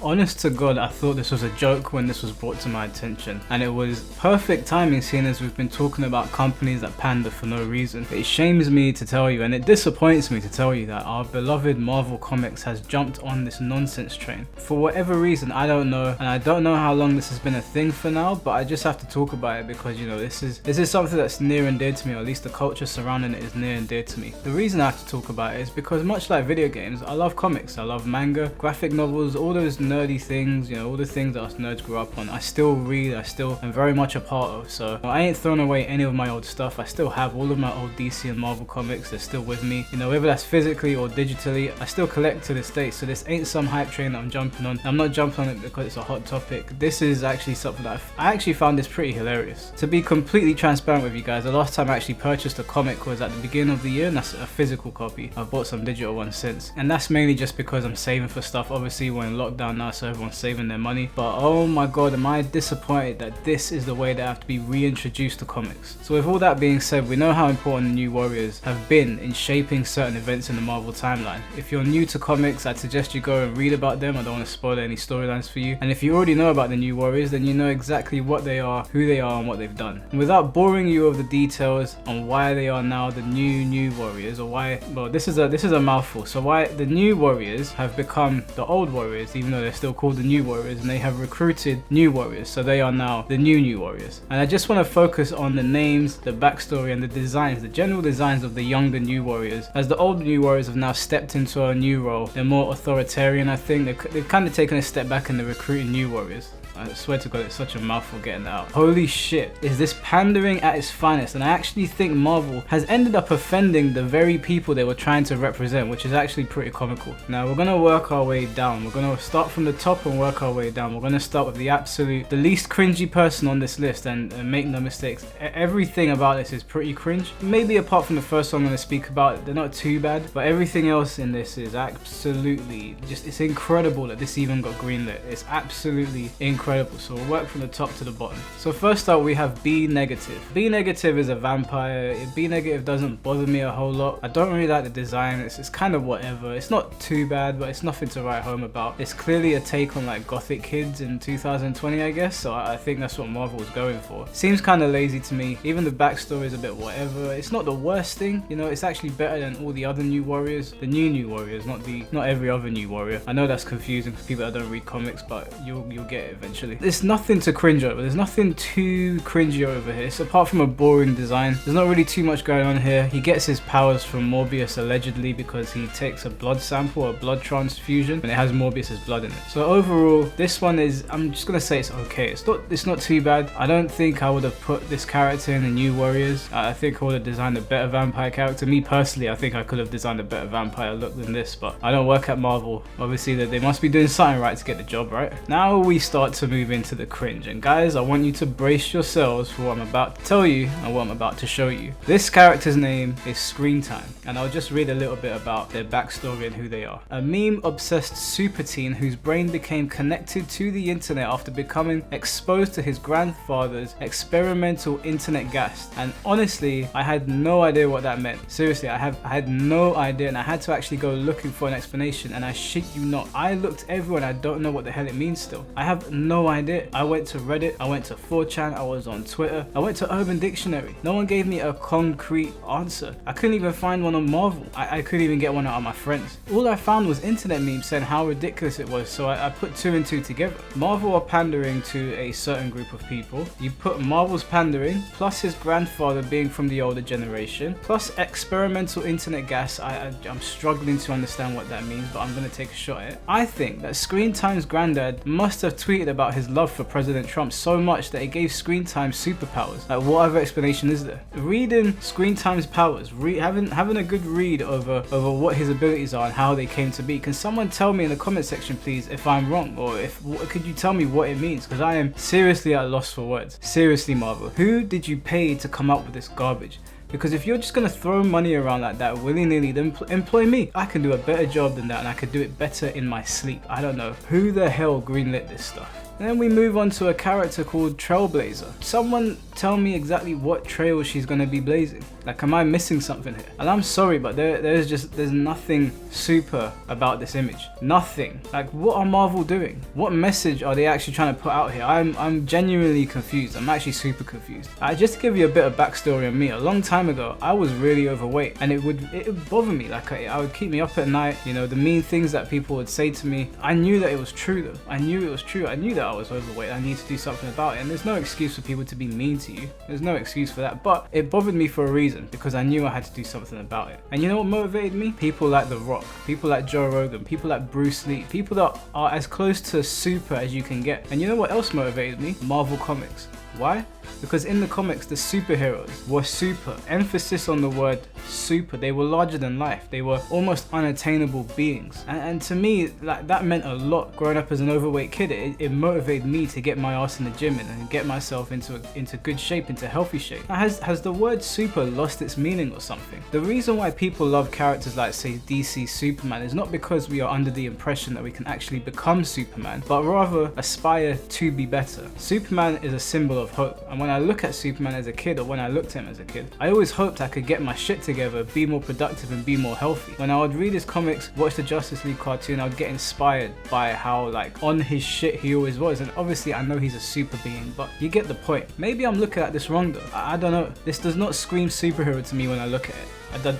Honest to God, I thought this was a joke when this was brought to my attention, and it was perfect timing seeing as we've been talking about companies that pander for no reason. It shames me to tell you, and it disappoints me to tell you, that our beloved Marvel Comics has jumped on this nonsense train. For whatever reason, I don't know, and I don't know how long this has been a thing for now, but I just have to talk about it because, you know, this is something that's near and dear to me, or at least the culture surrounding it is near and dear to me. The reason I have to talk about it is because, much like video games, I love comics, I love manga, graphic novels, all those nerdy things, you know, all the things that us nerds grew up on. I still read, I still am very much a part of, so I ain't thrown away any of my old stuff. I still have all of my old DC and Marvel comics, they're still with me, you know, whether that's physically or digitally. I still collect to this day, so this ain't some hype train that I'm jumping on. I'm not jumping on it because it's a hot topic. This is actually something that I actually found this pretty hilarious. To be completely transparent with you guys, the last time I actually purchased a comic was at the beginning of the year, and that's a physical copy. I've bought some digital ones since, and that's mainly just because I'm saving for stuff. Obviously we're in lockdown now, so everyone's saving their money, but oh my god, am I disappointed that this is the way they have to be reintroduced to comics. So with all that being said, we know how important the New Warriors have been in shaping certain events in the Marvel timeline. If you're new to comics, I'd suggest you go and read about them. I don't want to spoil any storylines for you, and if you already know about the New Warriors, then you know exactly what they are, who they are, and what they've done. And without boring you of the details on why they are now the new Warriors, or why, well, this is a mouthful, so why the New Warriors have become the old Warriors, even though they're still called the New Warriors, and they have recruited new Warriors, so they are now the new Warriors. And I just want to focus on the names, the backstory, and the designs, the general designs of the younger New Warriors, as the old New Warriors have now stepped into a new role. They're more authoritarian, I think. They've kind of taken a step back in the recruiting new Warriors. I swear to God, it's such a mouthful getting that out. Holy shit, is this pandering at its finest, and I actually think Marvel has ended up offending the very people they were trying to represent, which is actually pretty comical. Now we're gonna work our way down. We're gonna start from the top and work our way down. We're gonna start with the least cringy person on this list, and make no mistakes, everything about this is pretty cringe. Maybe apart from the first one I'm gonna speak about, they're not too bad, but everything else in this is absolutely just, it's incredible that this even got greenlit. It's absolutely incredible. So we'll work from the top to the bottom. So first up we have B Negative. B Negative is a vampire. B Negative doesn't bother me a whole lot. I don't really like the design. It's kind of whatever. It's not too bad, but it's nothing to write home about. It's clearly a take on like gothic kids in 2020, I guess, so I think that's what Marvel was going for. Seems kind of lazy to me. Even the backstory is a bit whatever. It's not the worst thing, you know, it's actually better than all the other New Warriors. The new Warriors, not every other New Warrior. I know that's confusing for people that don't read comics, but you'll get it eventually. There's nothing to cringe over. There's nothing too cringy over here. So apart from a boring design, there's not really too much going on here. He gets his powers from Morbius allegedly because he takes a blood sample, a blood transfusion, and it has Morbius's blood in it. So overall, this one is, I'm just gonna say it's okay. It's not too bad. I don't think I would have put this character in the New Warriors. I think I would have designed a better vampire character. Me personally, I think I could have designed a better vampire look than this, but I don't work at Marvel. Obviously, they must be doing something right to get the job right. Now we start to move into the cringe, and guys, I want you to brace yourselves for what I'm about to tell you and what I'm about to show you. This character's name is Screen Time, and I'll just read a little bit about their backstory and who they are. A meme-obsessed super teen whose brain became connected to the internet after becoming exposed to his grandfather's experimental internet gas. And honestly, I had no idea what that meant. Seriously, I had no idea, and I had to actually go looking for an explanation, and I shit you not, I looked everywhere and I don't know what the hell it means still. I have no idea. I went to Reddit, I went to 4chan, I was on Twitter, I went to Urban Dictionary. No one gave me a concrete answer. I couldn't even find one on Marvel. I couldn't even get one out of my friends. All I found was internet memes saying how ridiculous it was, so I put two and two together. Marvel are pandering to a certain group of people. You put Marvel's pandering, plus his grandfather being from the older generation, plus experimental internet gas. I'm struggling to understand what that means, but I'm gonna take a shot at it. I think that Screen Time's granddad must have tweeted about his love for President Trump so much that it gave Screen Time superpowers. Like, what other explanation is there? Reading Screen Time's powers, having a good read over what his abilities are and how they came to be. Can someone tell me in the comment section, please, if I'm wrong, or could you tell me what it means? Because I am seriously at a loss for words. Seriously, Marvel, who did you pay to come up with this garbage? Because if you're just gonna throw money around like that willy-nilly, then employ me. I can do a better job than that, and I could do it better in my sleep. I don't know who the hell greenlit this stuff. And then we move on to a character called Trailblazer. Someone tell me exactly what trail she's gonna be blazing. Like, am I missing something here? And I'm sorry, but there's nothing super about this image. Nothing. Like, what are Marvel doing? What message are they actually trying to put out here? I'm genuinely confused. I'm actually super confused. Just to give you a bit of backstory on me, a long time ago, I was really overweight, and it would bother me. Like, I would keep me up at night. You know, the mean things that people would say to me. I knew that it was true though. I knew it was true. I knew that I was overweight. I needed to do something about it. And there's no excuse for people to be mean to you. There's no excuse for that. But it bothered me for a reason, because I knew I had to do something about it. And you know what motivated me? People like The Rock, people like Joe Rogan, people like Bruce Lee, people that are as close to super as you can get. And you know what else motivated me? Marvel Comics. Why? Because in the comics, the superheroes were super. Emphasis on the word super. They were larger than life. They were almost unattainable beings. And to me, like, that meant a lot. Growing up as an overweight kid, it motivated me to get my ass in the gym and get myself into good shape, into healthy shape. Now, has the word super lost its meaning or something? The reason why people love characters like, say, DC Superman is not because we are under the impression that we can actually become Superman, but rather aspire to be better. Superman is a symbol of hope. And when I look at Superman as a kid, or when I looked at him as a kid, I always hoped I could get my shit together, be more productive and be more healthy. When I would read his comics, watch the Justice League cartoon, I would get inspired by how, like, on his shit he always was. And obviously I know he's a super being, but you get the point. Maybe I'm looking at this wrong though. I don't know. This does not scream superhero to me when I look at it.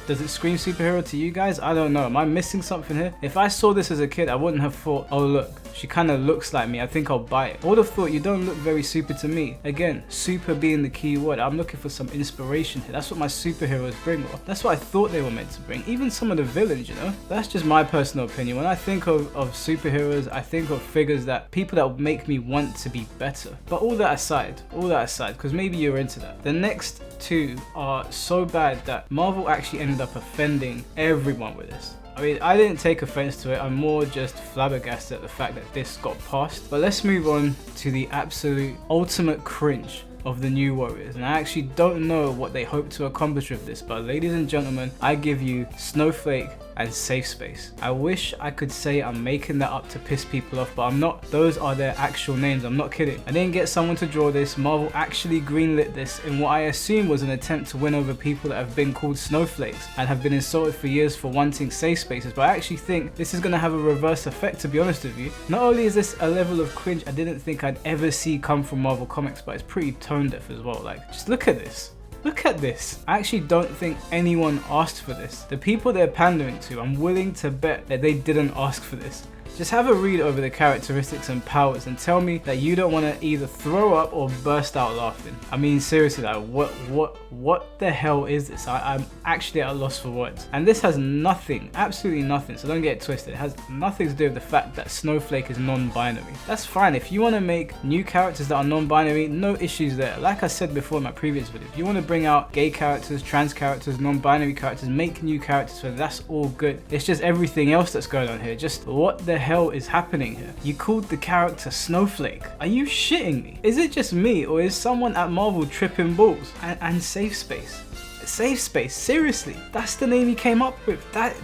Does it scream superhero to you guys? I don't know. Am I missing something here? If I saw this as a kid, I wouldn't have thought, oh look, she kind of looks like me, I think I'll buy it. I would have thought, you don't look very super to me. Again, super being the key word. I'm looking for some inspiration here. That's what my superheroes bring, or that's what I thought they were meant to bring. Even some of the villains, you know? That's just my personal opinion. When I think of superheroes, I think of figures that, people that make me want to be better. But all that aside, because maybe you're into that. The next two are so bad that Marvel actually ended up offending everyone with this. I mean, I didn't take offense to it. I'm more just flabbergasted at the fact that this got passed. But let's move on to the absolute ultimate cringe of the New Warriors. And I actually don't know what they hope to accomplish with this, but ladies and gentlemen, I give you Snowflake and Safe Space. I wish I could say I'm making that up to piss people off, but I'm not. Those are their actual names. I'm not kidding. I didn't get someone to draw this. Marvel actually greenlit this in what I assume was an attempt to win over people that have been called snowflakes and have been insulted for years for wanting safe spaces. But I actually think this is going to have a reverse effect, to be honest with you. Not only is this a level of cringe I didn't think I'd ever see come from Marvel Comics, but it's pretty tone deaf as well. Like, just look at this. Look at this. I actually don't think anyone asked for this. The people they're pandering to, I'm willing to bet that they didn't ask for this. Just have a read over the characteristics and powers and tell me that you don't want to either throw up or burst out laughing. I mean, seriously, like, what the hell is this? I'm actually at a loss for words. And this has nothing, absolutely nothing, so don't get it twisted. It has nothing to do with the fact that Snowflake is non-binary. That's fine. If you want to make new characters that are non-binary, no issues there. Like I said before in my previous video, if you want to bring out gay characters, trans characters, non-binary characters, make new characters for them, that's all good. It's just everything else that's going on here. Just what the hell is happening here? You called the character Snowflake. Are you shitting me? Is it just me, or is someone at Marvel tripping balls? And Safe Space. Safe Space, seriously? That's the name you came up with? That...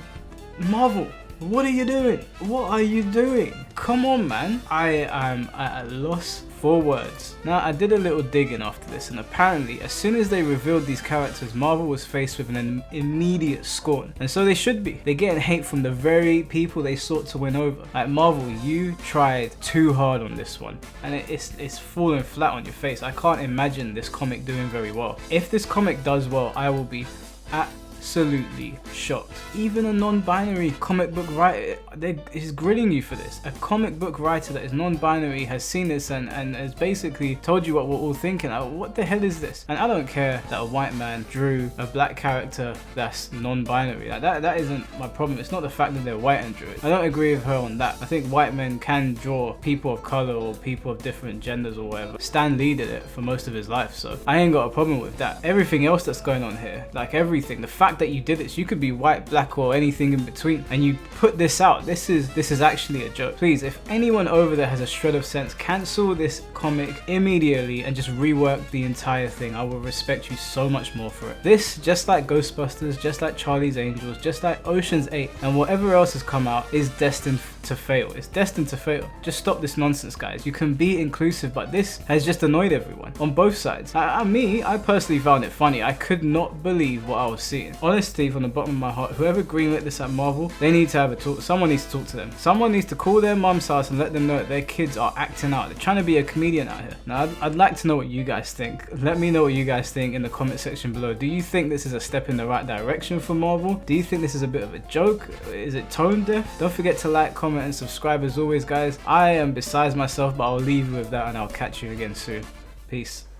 Marvel, what are you doing? What are you doing? Come on, man. I am at a loss for words. Now, I did a little digging after this, and apparently, as soon as they revealed these characters, Marvel was faced with an immediate scorn. And so they should be. They're getting hate from the very people they sought to win over. Like, Marvel, you tried too hard on this one, and it's falling flat on your face. I can't imagine this comic doing very well. If this comic does well, I will be absolutely shocked. Even a non-binary comic book writer is grilling you for this. A comic book writer that is non-binary has seen this and has basically told you what we're all thinking. What the hell is this? And I don't care that a white man drew a black character that's non-binary. Like, that isn't my problem. It's not the fact that they're white and drew it. I don't agree with her on that. I think white men can draw people of color or people of different genders or whatever. Stan Lee did it for most of his life, so I ain't got a problem with that. Everything else that's going on here, like everything, the fact that you did this, you could be white, black, or anything in between, and you put this out. This is actually a joke. Please, if anyone over there has a shred of sense, cancel this comic immediately and just rework the entire thing. I will respect you so much more for it. This, just like Ghostbusters, just like Charlie's Angels, just like Ocean's 8, and whatever else has come out, is destined to fail. It's destined to fail. Just stop this nonsense, guys. You can be inclusive, but this has just annoyed everyone on both sides. I personally found it funny. I could not believe what I was seeing. Honestly, from the bottom of my heart, whoever greenlit this at Marvel, they need to have a talk. Someone needs to talk to them. Someone needs to call their mum's house and let them know that their kids are acting out. They're trying to be a comedian out here. Now, I'd like to know what you guys think. Let me know what you guys think in the comment section below. Do you think this is a step in the right direction for Marvel? Do you think this is a bit of a joke? Is it tone deaf? Don't forget to like, comment, and subscribe as always, guys. I am besides myself, but I'll leave you with that and I'll catch you again soon. Peace.